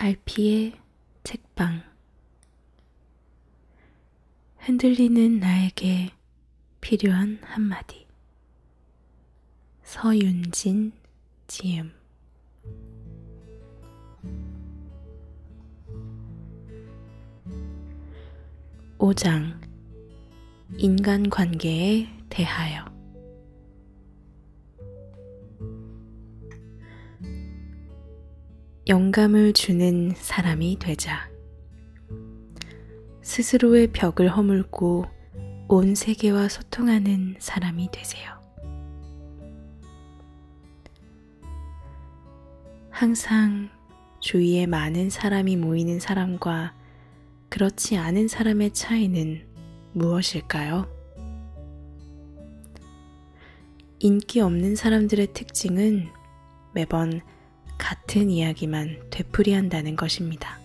RP의 책방. 흔들리는 나에게 필요한 한마디. 서윤진 지음. (5장) 인간관계에 대하여. 영감을 주는 사람이 되자. 스스로의 벽을 허물고 온 세계와 소통하는 사람이 되세요. 항상 주위에 많은 사람이 모이는 사람과 그렇지 않은 사람의 차이는 무엇일까요? 인기 없는 사람들의 특징은 매번 같은 이야기만 되풀이한다는 것입니다.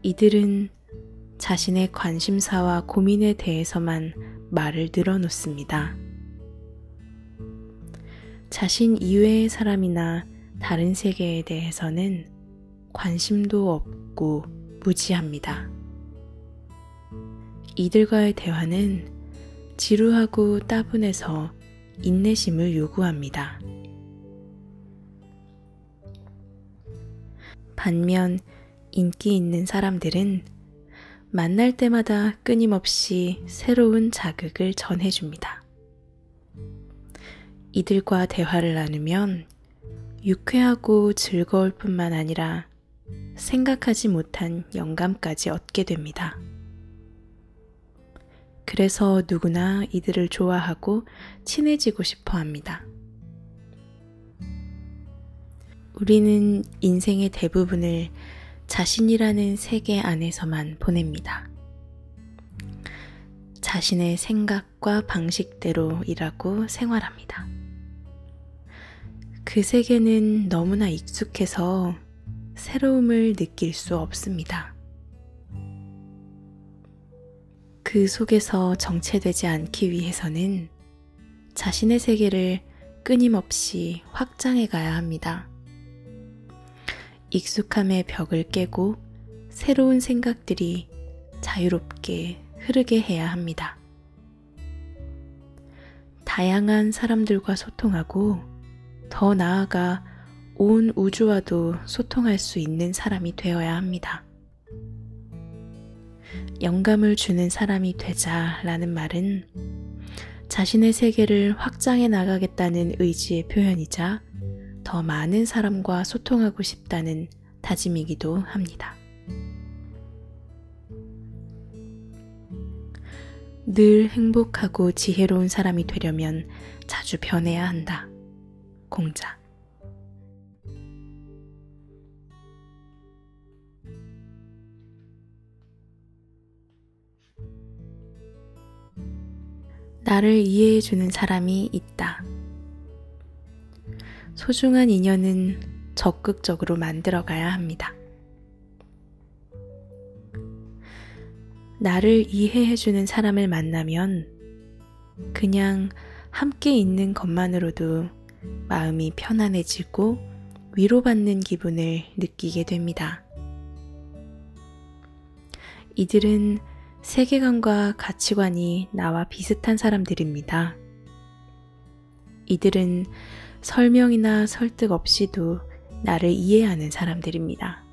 이들은 자신의 관심사와 고민에 대해서만 말을 늘어놓습니다. 자신 이외의 사람이나 다른 세계에 대해서는 관심도 없고 무지합니다. 이들과의 대화는 지루하고 따분해서 인내심을 요구합니다. 반면 인기 있는 사람들은 만날 때마다 끊임없이 새로운 자극을 전해줍니다. 이들과 대화를 나누면 유쾌하고 즐거울 뿐만 아니라 생각하지 못한 영감까지 얻게 됩니다. 그래서 누구나 이들을 좋아하고 친해지고 싶어 합니다. 우리는 인생의 대부분을 자신이라는 세계 안에서만 보냅니다. 자신의 생각과 방식대로 일하고 생활합니다. 그 세계는 너무나 익숙해서 새로움을 느낄 수 없습니다. 그 속에서 정체되지 않기 위해서는 자신의 세계를 끊임없이 확장해 가야 합니다. 익숙함의 벽을 깨고 새로운 생각들이 자유롭게 흐르게 해야 합니다. 다양한 사람들과 소통하고 더 나아가 온 우주와도 소통할 수 있는 사람이 되어야 합니다. 영감을 주는 사람이 되자라는 말은 자신의 세계를 확장해 나가겠다는 의지의 표현이자 더 많은 사람과 소통하고 싶다는 다짐이기도 합니다. 늘 행복하고 지혜로운 사람이 되려면 자주 변해야 한다. 공자. 나를 이해해주는 사람이 있다. 소중한 인연은 적극적으로 만들어가야 합니다. 나를 이해해주는 사람을 만나면 그냥 함께 있는 것만으로도 마음이 편안해지고 위로받는 기분을 느끼게 됩니다. 이들은 세계관과 가치관이 나와 비슷한 사람들입니다. 이들은 설명이나 설득 없이도 나를 이해하는 사람들입니다.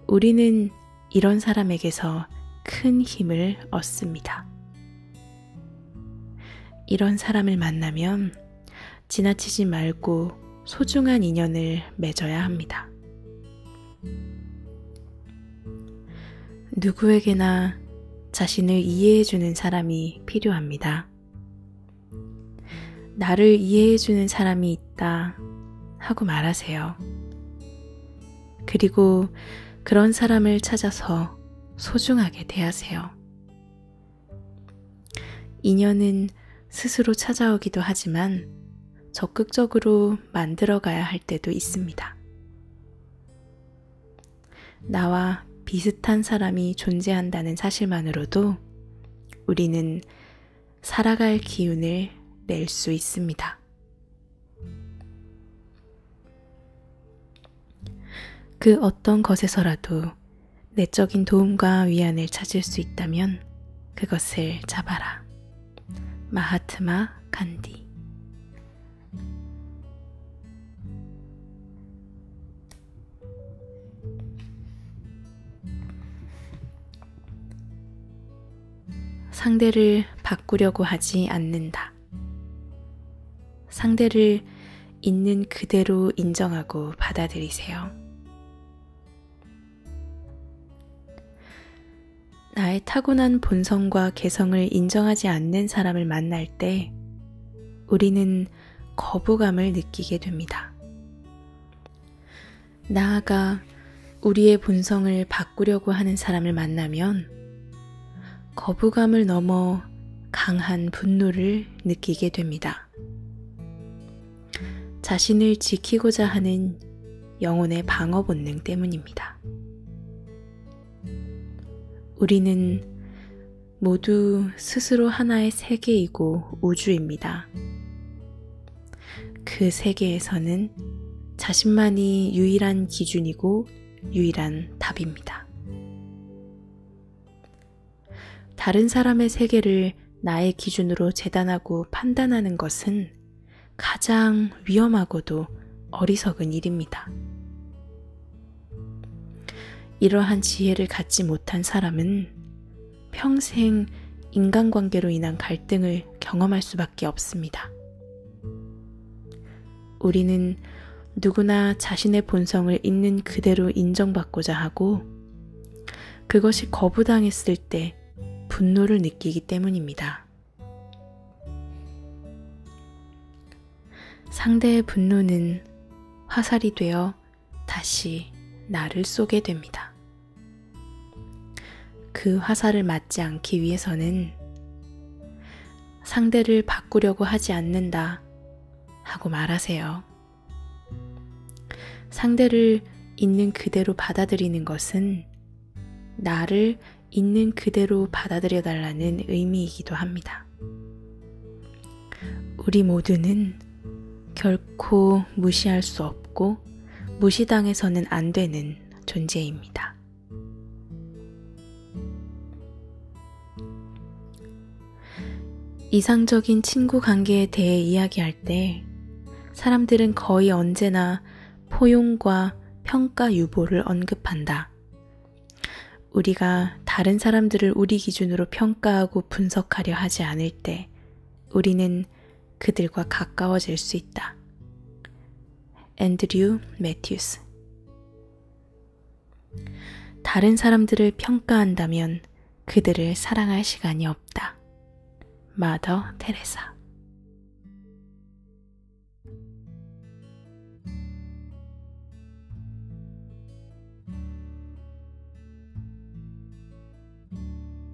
우리는 이런 사람에게서 큰 힘을 얻습니다. 이런 사람을 만나면 지나치지 말고 소중한 인연을 맺어야 합니다. 누구에게나 자신을 이해해주는 사람이 필요합니다. 나를 이해해주는 사람이 있다 하고 말하세요. 그리고 그런 사람을 찾아서 소중하게 대하세요. 인연은 스스로 찾아오기도 하지만 적극적으로 만들어가야 할 때도 있습니다. 나와 비슷한 사람이 존재한다는 사실만으로도 우리는 살아갈 기운을 낼 수 있습니다. 그 어떤 것에서라도 내적인 도움과 위안을 찾을 수 있다면 그것을 잡아라. 마하트마 간디. 상대를 바꾸려고 하지 않는다. 상대를 있는 그대로 인정하고 받아들이세요. 나의 타고난 본성과 개성을 인정하지 않는 사람을 만날 때 우리는 거부감을 느끼게 됩니다. 나아가 우리의 본성을 바꾸려고 하는 사람을 만나면 거부감을 넘어 강한 분노를 느끼게 됩니다. 자신을 지키고자 하는 영혼의 방어 본능 때문입니다. 우리는 모두 스스로 하나의 세계이고 우주입니다. 그 세계에서는 자신만이 유일한 기준이고 유일한 답입니다. 다른 사람의 세계를 나의 기준으로 재단하고 판단하는 것은 가장 위험하고도 어리석은 일입니다. 이러한 지혜를 갖지 못한 사람은 평생 인간관계로 인한 갈등을 경험할 수밖에 없습니다. 우리는 누구나 자신의 본성을 있는 그대로 인정받고자 하고 그것이 거부당했을 때 분노를 느끼기 때문입니다. 상대의 분노는 화살이 되어 다시 나를 쏘게 됩니다. 그 화살을 맞지 않기 위해서는 상대를 바꾸려고 하지 않는다 하고 말하세요. 상대를 있는 그대로 받아들이는 것은 나를 있는 그대로 받아들여 달라는 의미이기도 합니다. 우리 모두는 결코 무시할 수 없고 무시당해서는 안 되는 존재입니다. 이상적인 친구 관계에 대해 이야기할 때 사람들은 거의 언제나 포용과 평가 유보를 언급한다. 우리가 다른 사람들을 우리 기준으로 평가하고 분석하려 하지 않을 때 우리는 그들과 가까워질 수 있다. 앤드류 매튜스. 다른 사람들을 평가한다면 그들을 사랑할 시간이 없다. 마더 테레사.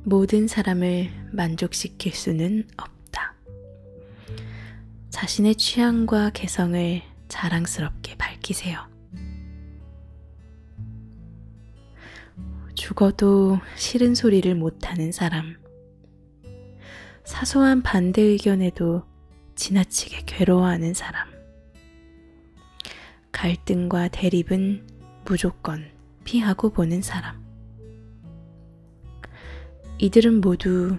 모든 사람을 만족시킬 수는 없다. 자신의 취향과 개성을 자랑스럽게 밝히세요. 죽어도 싫은 소리를 못하는 사람. 사소한 반대 의견에도 지나치게 괴로워하는 사람. 갈등과 대립은 무조건 피하고 보는 사람. 이들은 모두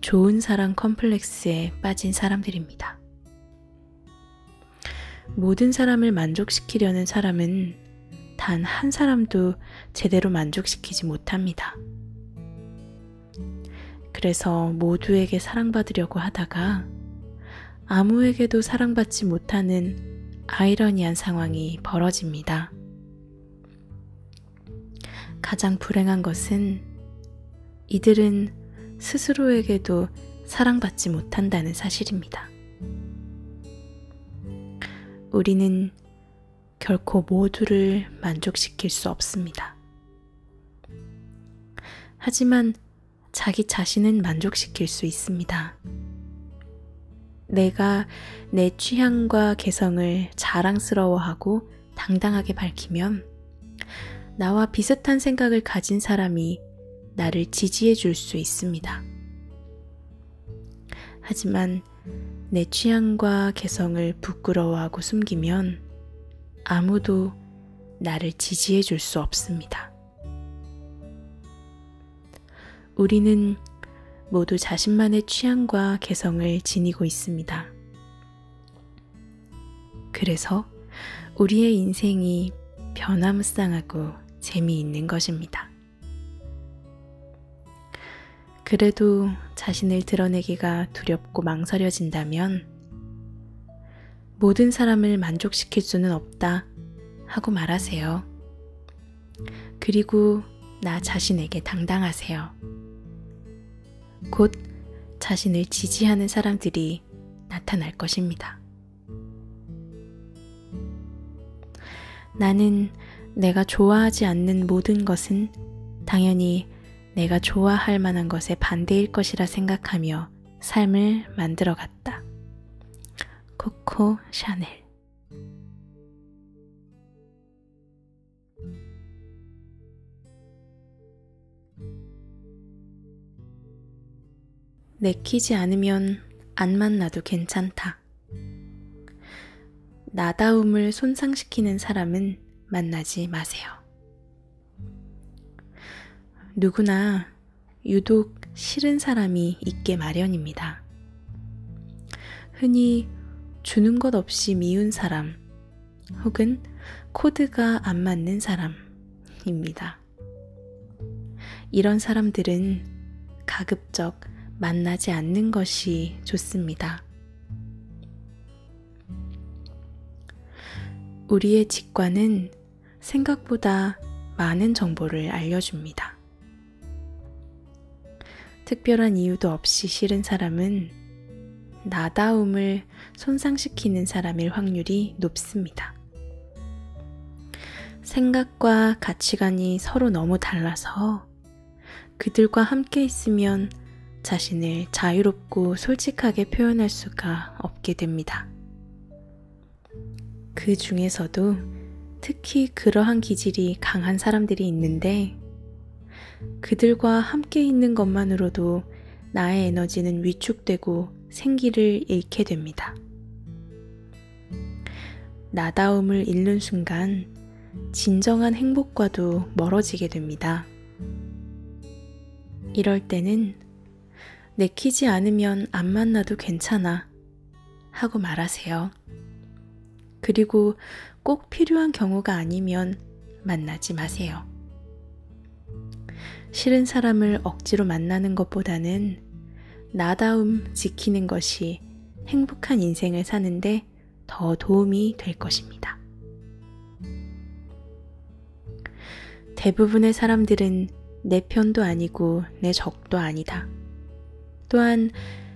좋은 사람 컴플렉스에 빠진 사람들입니다. 모든 사람을 만족시키려는 사람은 단 한 사람도 제대로 만족시키지 못합니다. 그래서 모두에게 사랑받으려고 하다가 아무에게도 사랑받지 못하는 아이러니한 상황이 벌어집니다. 가장 불행한 것은 이들은 스스로에게도 사랑받지 못한다는 사실입니다. 우리는 결코 모두를 만족시킬 수 없습니다. 하지만 자기 자신은 만족시킬 수 있습니다. 내가 내 취향과 개성을 자랑스러워하고 당당하게 밝히면 나와 비슷한 생각을 가진 사람이 나를 지지해 줄 수 있습니다. 하지만 내 취향과 개성을 부끄러워하고 숨기면 아무도 나를 지지해 줄 수 없습니다. 우리는 모두 자신만의 취향과 개성을 지니고 있습니다. 그래서 우리의 인생이 변화무쌍하고 재미있는 것입니다. 그래도 자신을 드러내기가 두렵고 망설여진다면 모든 사람을 만족시킬 수는 없다 하고 말하세요. 그리고 나 자신에게 당당하세요. 곧 자신을 지지하는 사람들이 나타날 것입니다. 나는 내가 좋아하지 않는 모든 것은 당연히 내가 좋아할 만한 것의 반대일 것이라 생각하며 삶을 만들어갔다. 코코 샤넬. 내키지 않으면 안 만나도 괜찮다. 나다움을 손상시키는 사람은 만나지 마세요. 누구나 유독 싫은 사람이 있게 마련입니다. 흔히 주는 것 없이 미운 사람 혹은 코드가 안 맞는 사람입니다. 이런 사람들은 가급적 만나지 않는 것이 좋습니다. 우리의 직관은 생각보다 많은 정보를 알려줍니다. 특별한 이유도 없이 싫은 사람은 나다움을 손상시키는 사람일 확률이 높습니다. 생각과 가치관이 서로 너무 달라서 그들과 함께 있으면 자신을 자유롭고 솔직하게 표현할 수가 없게 됩니다. 그 중에서도 특히 그러한 기질이 강한 사람들이 있는데 그들과 함께 있는 것만으로도 나의 에너지는 위축되고 생기를 잃게 됩니다. 나다움을 잃는 순간 진정한 행복과도 멀어지게 됩니다. 이럴 때는 내키지 않으면 안 만나도 괜찮아 하고 말하세요. 그리고 꼭 필요한 경우가 아니면 만나지 마세요. 싫은 사람을 억지로 만나는 것보다는 나다움 지키는 것이 행복한 인생을 사는데 더 도움이 될 것입니다. 대부분의 사람들은 내 편도 아니고 내 적도 아니다. 또한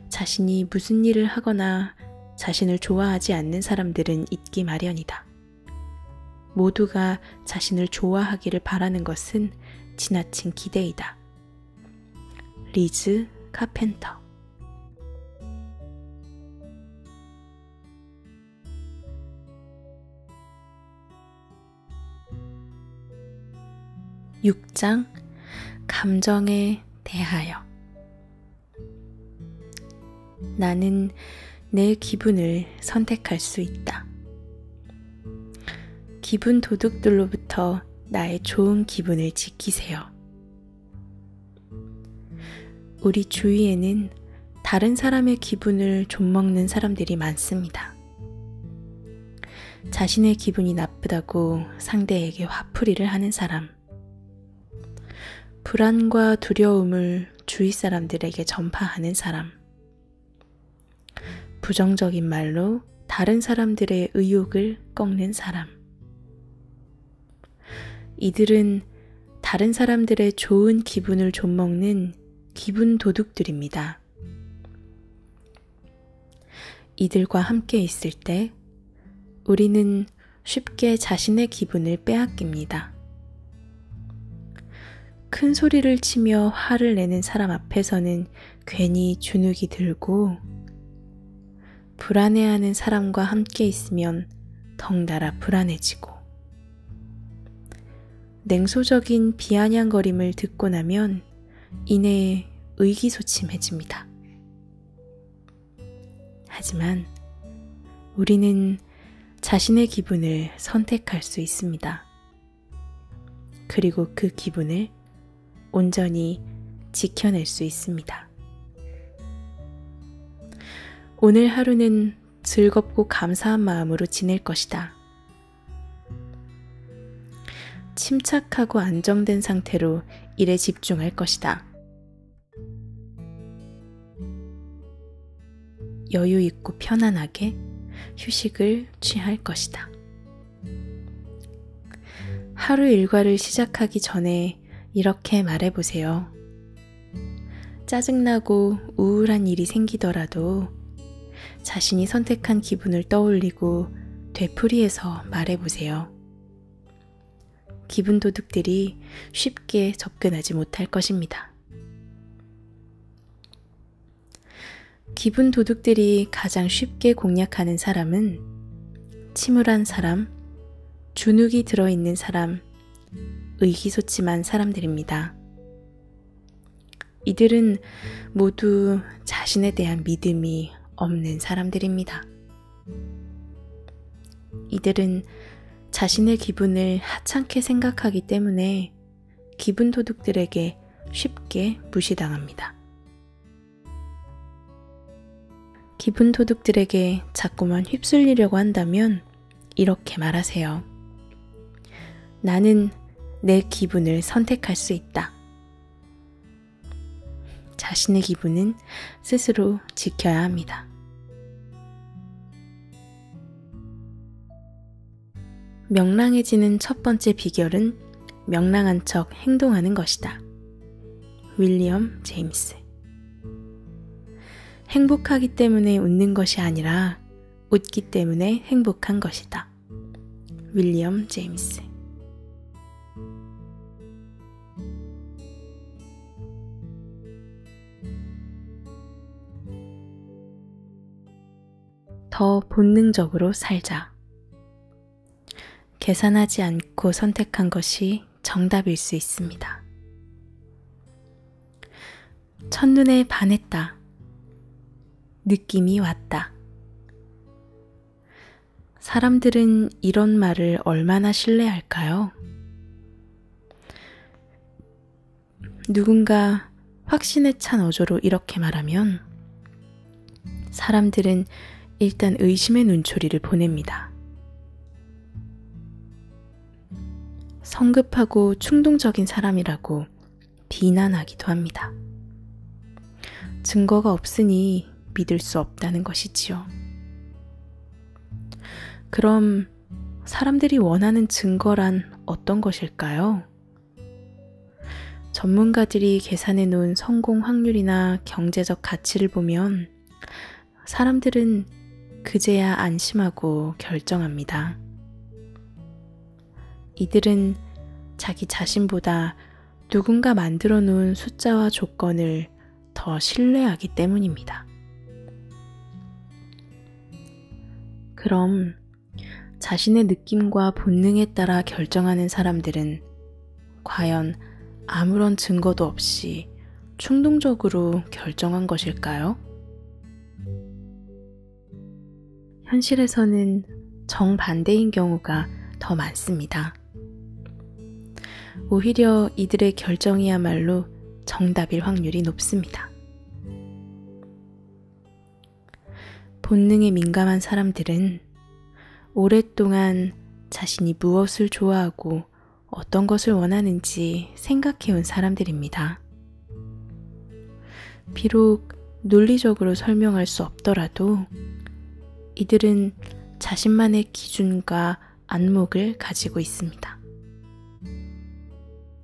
자신이 무슨 일을 하거나 자신을 좋아하지 않는 사람들은 있기 마련이다. 모두가 자신을 좋아하기를 바라는 것은 지나친 기대이다. 리즈 카펜터. (6장) 감정에 대하여. 나는 내 기분을 선택할 수 있다. 기분 도둑들로부터 나의 좋은 기분을 지키세요. 우리 주위에는 다른 사람의 기분을 좀먹는 사람들이 많습니다. 자신의 기분이 나쁘다고 상대에게 화풀이를 하는 사람, 불안과 두려움을 주위 사람들에게 전파하는 사람, 부정적인 말로 다른 사람들의 의욕을 꺾는 사람. 이들은 다른 사람들의 좋은 기분을 좀먹는 기분 도둑들입니다. 이들과 함께 있을 때 우리는 쉽게 자신의 기분을 빼앗깁니다. 큰 소리를 치며 화를 내는 사람 앞에서는 괜히 주눅이 들고 불안해하는 사람과 함께 있으면 덩달아 불안해지고 냉소적인 비아냥거림을 듣고 나면 이내 의기소침해집니다. 하지만 우리는 자신의 기분을 선택할 수 있습니다. 그리고 그 기분을 온전히 지켜낼 수 있습니다. 오늘 하루는 즐겁고 감사한 마음으로 지낼 것이다. 침착하고 안정된 상태로 일에 집중할 것이다. 여유 있고 편안하게 휴식을 취할 것이다. 하루 일과를 시작하기 전에 이렇게 말해보세요. 짜증나고 우울한 일이 생기더라도 자신이 선택한 기분을 떠올리고 되풀이해서 말해보세요. 기분 도둑들이 쉽게 접근하지 못할 것입니다. 기분 도둑들이 가장 쉽게 공략하는 사람은 침울한 사람, 주눅이 들어있는 사람, 의기소침한 사람들입니다. 이들은 모두 자신에 대한 믿음이 없는 사람들입니다. 이들은 자신의 기분을 하찮게 생각하기 때문에 기분 도둑들에게 쉽게 무시당합니다. 기분 도둑들에게 자꾸만 휩쓸리려고 한다면 이렇게 말하세요. 나는 내 기분을 선택할 수 있다. 자신의 기분은 스스로 지켜야 합니다. 명랑해지는 첫 번째 비결은 명랑한 척 행동하는 것이다. 윌리엄 제임스. 행복하기 때문에 웃는 것이 아니라 웃기 때문에 행복한 것이다. 윌리엄 제임스. 더 본능적으로 살자. 계산하지 않고 선택한 것이 정답일 수 있습니다. 첫눈에 반했다. 느낌이 왔다. 사람들은 이런 말을 얼마나 신뢰할까요? 누군가 확신에 찬 어조로 이렇게 말하면 사람들은 일단 의심의 눈초리를 보냅니다. 성급하고 충동적인 사람이라고 비난하기도 합니다. 증거가 없으니 믿을 수 없다는 것이지요. 그럼 사람들이 원하는 증거란 어떤 것일까요? 전문가들이 계산해 놓은 성공 확률이나 경제적 가치를 보면 사람들은 그제야 안심하고 결정합니다. 이들은 자기 자신보다 누군가 만들어 놓은 숫자와 조건을 더 신뢰하기 때문입니다. 그럼 자신의 느낌과 본능에 따라 결정하는 사람들은 과연 아무런 증거도 없이 충동적으로 결정한 것일까요? 현실에서는 정반대인 경우가 더 많습니다. 오히려 이들의 결정이야말로 정답일 확률이 높습니다. 본능에 민감한 사람들은 오랫동안 자신이 무엇을 좋아하고 어떤 것을 원하는지 생각해온 사람들입니다. 비록 논리적으로 설명할 수 없더라도 이들은 자신만의 기준과 안목을 가지고 있습니다.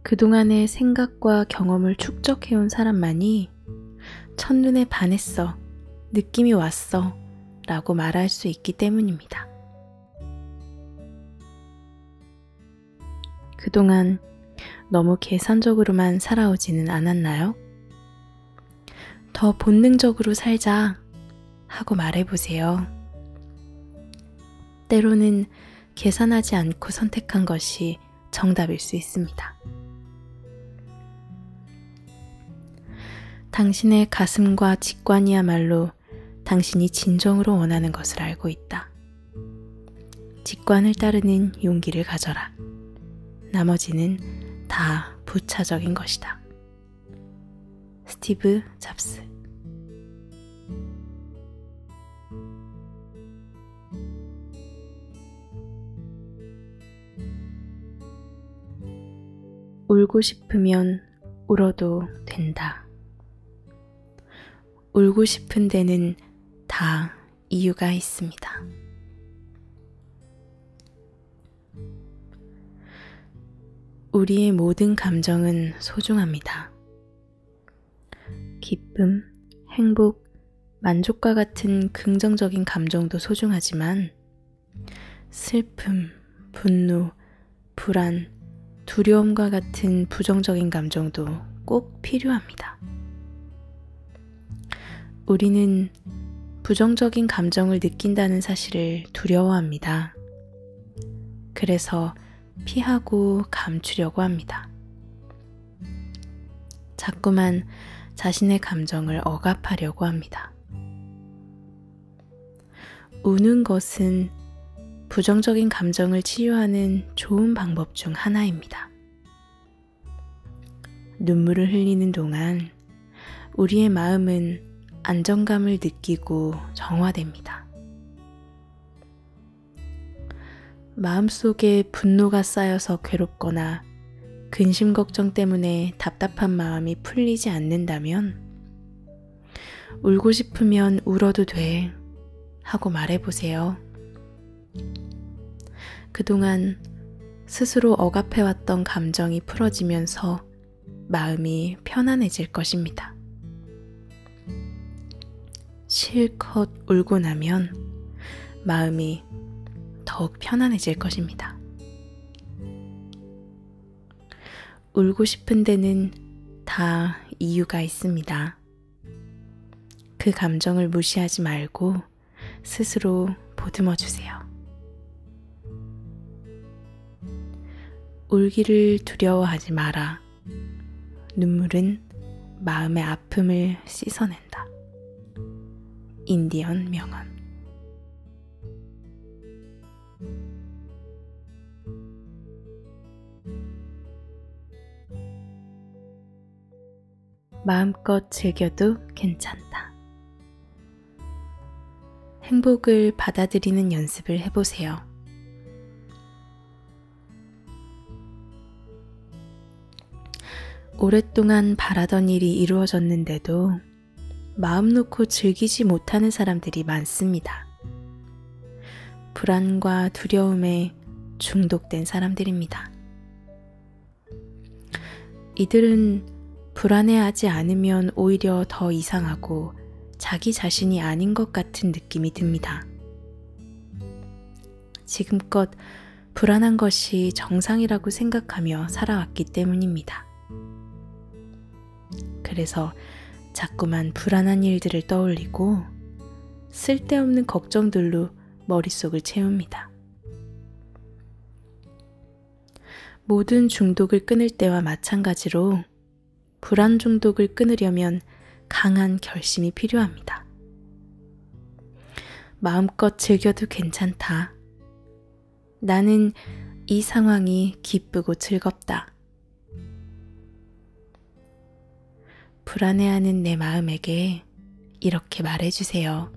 그동안의 생각과 경험을 축적해온 사람만이 첫눈에 반했어, 느낌이 왔어 라고 말할 수 있기 때문입니다. 그동안 너무 계산적으로만 살아오지는 않았나요? 더 본능적으로 살자 하고 말해보세요. 때로는 계산하지 않고 선택한 것이 정답일 수 있습니다. 당신의 가슴과 직관이야말로 당신이 진정으로 원하는 것을 알고 있다. 직관을 따르는 용기를 가져라. 나머지는 다 부차적인 것이다. 스티브 잡스. 울고 싶으면 울어도 된다. 울고 싶은 데는 다 이유가 있습니다. 우리의 모든 감정은 소중합니다. 기쁨, 행복, 만족과 같은 긍정적인 감정도 소중하지만 슬픔, 분노, 불안, 두려움과 같은 부정적인 감정도 꼭 필요합니다. 우리는 부정적인 감정을 느낀다는 사실을 두려워합니다. 그래서 피하고 감추려고 합니다. 자꾸만 자신의 감정을 억압하려고 합니다. 우는 것은 부정적인 감정을 치유하는 좋은 방법 중 하나입니다. 눈물을 흘리는 동안 우리의 마음은 안정감을 느끼고 정화됩니다. 마음속에 분노가 쌓여서 괴롭거나 근심 걱정 때문에 답답한 마음이 풀리지 않는다면 울고 싶으면 울어도 돼 하고 말해보세요. 그동안 스스로 억압해왔던 감정이 풀어지면서 마음이 편안해질 것입니다. 실컷 울고 나면 마음이 더욱 편안해질 것입니다. 울고 싶은 데는 다 이유가 있습니다. 그 감정을 무시하지 말고 스스로 보듬어 주세요. 울기를 두려워하지 마라. 눈물은 마음의 아픔을 씻어낸다. 인디언 명언. 마음껏 즐겨도 괜찮다. 행복을 받아들이는 연습을 해보세요. 오랫동안 바라던 일이 이루어졌는데도 마음 놓고 즐기지 못하는 사람들이 많습니다. 불안과 두려움에 중독된 사람들입니다. 이들은 불안해하지 않으면 오히려 더 이상하고 자기 자신이 아닌 것 같은 느낌이 듭니다. 지금껏 불안한 것이 정상이라고 생각하며 살아왔기 때문입니다. 그래서 자꾸만 불안한 일들을 떠올리고 쓸데없는 걱정들로 머릿속을 채웁니다. 모든 중독을 끊을 때와 마찬가지로 불안 중독을 끊으려면 강한 결심이 필요합니다. 마음껏 즐겨도 괜찮다. 나는 이 상황이 기쁘고 즐겁다. 불안해하는 내 마음에게 이렇게 말해주세요.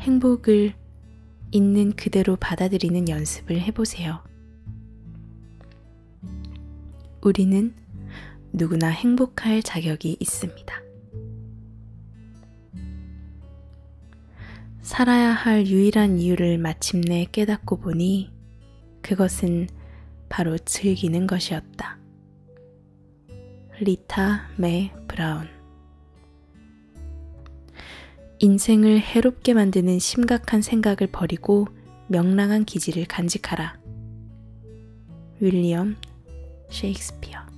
행복을 있는 그대로 받아들이는 연습을 해보세요. 우리는 누구나 행복할 자격이 있습니다. 살아야 할 유일한 이유를 마침내 깨닫고 보니 그것은 바로 즐기는 것이었다. 리타 메 브라운. 인생을 해롭게 만드는 심각한 생각을 버리고 명랑한 기질을 간직하라. 윌리엄 셰익스피어.